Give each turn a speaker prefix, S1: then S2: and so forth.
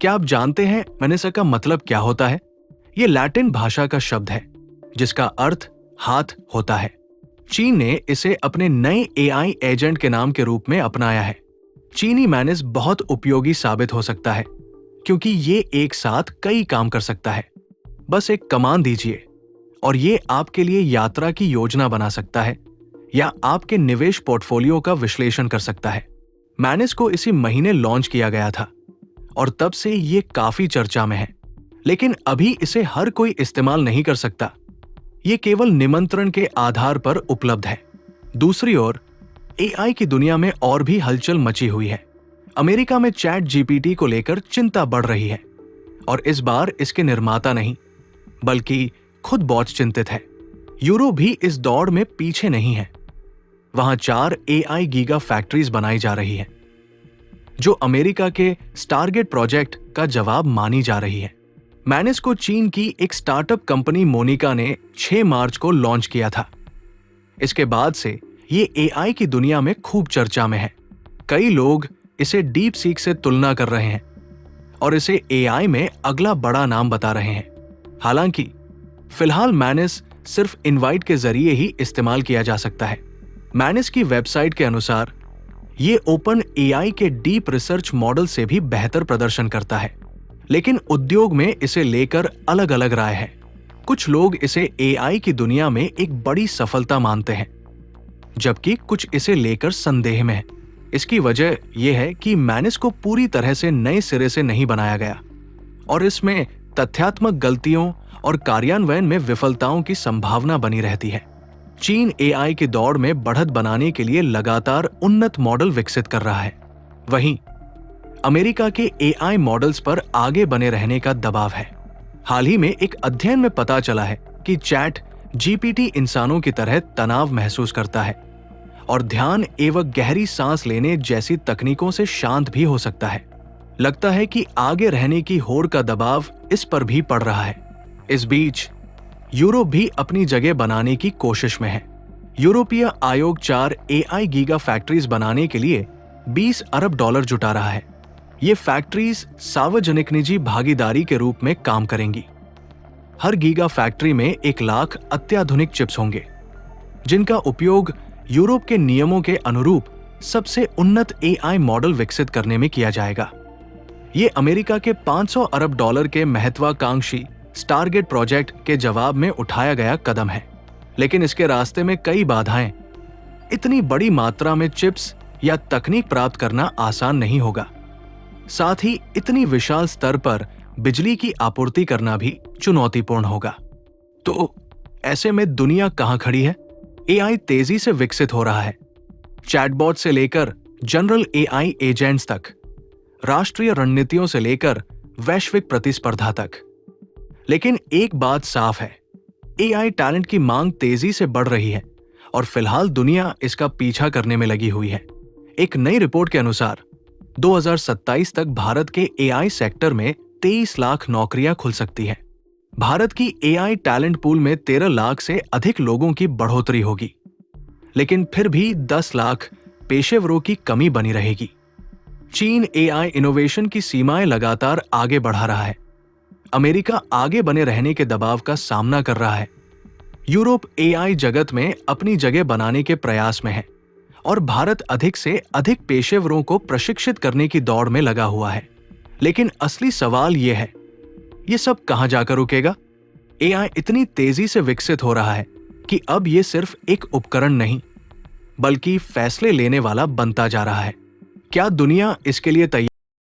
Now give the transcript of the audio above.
S1: क्या आप जानते हैं मेनेसा का मतलब क्या होता है? ये लैटिन भाषा का शब्द है जिसका अर्थ हाथ होता है। चीन ने इसे अपने नए एआई एजेंट के नाम के रूप में अपनाया है। चीनी मैनेस बहुत उपयोगी साबित हो सकता है क्योंकि ये एक साथ कई काम कर सकता है। बस एक कमांड दीजिए और ये आपके लिए यात्रा की योजना बना सकता है या आपके निवेश पोर्टफोलियो का विश्लेषण कर सकता है। मैनेस को इसी महीने लॉन्च किया गया था और तब से ये काफी चर्चा में है, लेकिन अभी इसे हर कोई इस्तेमाल नहीं कर सकता। ये केवल निमंत्रण के आधार पर उपलब्ध है। दूसरी ओर एआई की दुनिया में और भी हलचल मची हुई है। अमेरिका में चैट जीपीटी को लेकर चिंता बढ़ रही है और इस बार इसके निर्माता नहीं बल्कि खुद बॉट चिंतित है। यूरोप भी इस दौड़ में पीछे नहीं है। वहां 4 एआई गीगा फैक्ट्रीज बनाई जा रही है जो अमेरिका के स्टारगेट प्रोजेक्ट का जवाब मानी जा रही है। मैनेस को चीन की एक स्टार्टअप कंपनी मोनिका ने 6 मार्च को लॉन्च किया था। इसके बाद से ये एआई की दुनिया में खूब चर्चा में है। कई लोग इसे डीप सीक से तुलना कर रहे हैं और इसे एआई में अगला बड़ा नाम बता रहे हैं। हालांकि फिलहाल मैनेस सिर्फ इनवाइट के जरिए ही इस्तेमाल किया जा सकता है। मैनेस की वेबसाइट के अनुसार ये ओपन एआई के डीप रिसर्च मॉडल से भी बेहतर प्रदर्शन करता है, लेकिन उद्योग में इसे लेकर अलग अलग राय है। कुछ लोग इसे एआई की दुनिया में एक बड़ी सफलता मानते हैं, जबकि कुछ इसे लेकर संदेह में है। इसकी वजह यह है कि मैनेस को पूरी तरह से नए सिरे से नहीं बनाया गया और इसमें तथ्यात्मक गलतियों और कार्यान्वयन में विफलताओं की संभावना बनी रहती है। चीन एआई की दौड़ में बढ़त बनाने के लिए लगातार उन्नत मॉडल विकसित कर रहा है। वहीं अमेरिका के एआई मॉडल्स पर आगे बने रहने का दबाव है। हाल ही में एक अध्ययन में पता चला है कि चैट जीपीटी इंसानों की तरह तनाव महसूस करता है और ध्यान एवं गहरी सांस लेने जैसी तकनीकों से शांत भी हो सकता है। लगता है कि आगे रहने की होड़ का दबाव इस पर भी पड़ रहा है। इस बीच यूरोप भी अपनी जगह बनाने की कोशिश में है। यूरोपीय आयोग 4 एआई गीगा फैक्ट्रीज बनाने के लिए $20 अरब जुटा रहा है। ये फैक्ट्रीज सार्वजनिक निजी भागीदारी के रूप में काम करेंगी। हर गीगा फैक्ट्री में 1 लाख अत्याधुनिक चिप्स होंगे, जिनका उपयोग यूरोप के नियमों के अनुरूप सबसे उन्नत एआई मॉडल विकसित करने में किया जाएगा। ये अमेरिका के $500 अरब के महत्वाकांक्षी स्टारगेट प्रोजेक्ट के जवाब में उठाया गया कदम है, लेकिन इसके रास्ते में कई बाधाएं। इतनी बड़ी मात्रा में चिप्स या तकनीक प्राप्त करना आसान नहीं होगा। साथ ही इतनी विशाल स्तर पर बिजली की आपूर्ति करना भी चुनौतीपूर्ण होगा। तो ऐसे में दुनिया कहां खड़ी है? एआई तेजी से विकसित हो रहा है। चैटबॉट से लेकर जनरल एआई एजेंट्स तक, राष्ट्रीय रणनीतियों से लेकर वैश्विक प्रतिस्पर्धा तक। लेकिन एक बात साफ है, एआई टैलेंट की मांग तेजी से बढ़ रही है और फिलहाल दुनिया इसका पीछा करने में लगी हुई है। एक नई रिपोर्ट के अनुसार 2027 तक भारत के एआई सेक्टर में 23 लाख नौकरियां खुल सकती हैं। भारत की एआई टैलेंट पूल में 13 लाख से अधिक लोगों की बढ़ोतरी होगी, लेकिन फिर भी 10 लाख पेशेवरों की कमी बनी रहेगी। चीन एआई इनोवेशन की सीमाएं लगातार आगे बढ़ा रहा है। अमेरिका आगे बने रहने के दबाव का सामना कर रहा है। यूरोप एआई जगत में अपनी जगह बनाने के प्रयास में है और भारत अधिक से अधिक पेशेवरों को प्रशिक्षित करने की दौड़ में लगा हुआ है। लेकिन असली सवाल यह है, ये सब कहां जाकर रुकेगा? एआई इतनी तेजी से विकसित हो रहा है कि अब ये सिर्फ एक उपकरण नहीं बल्कि फैसले लेने वाला बनता जा रहा है। क्या दुनिया इसके लिए तैयार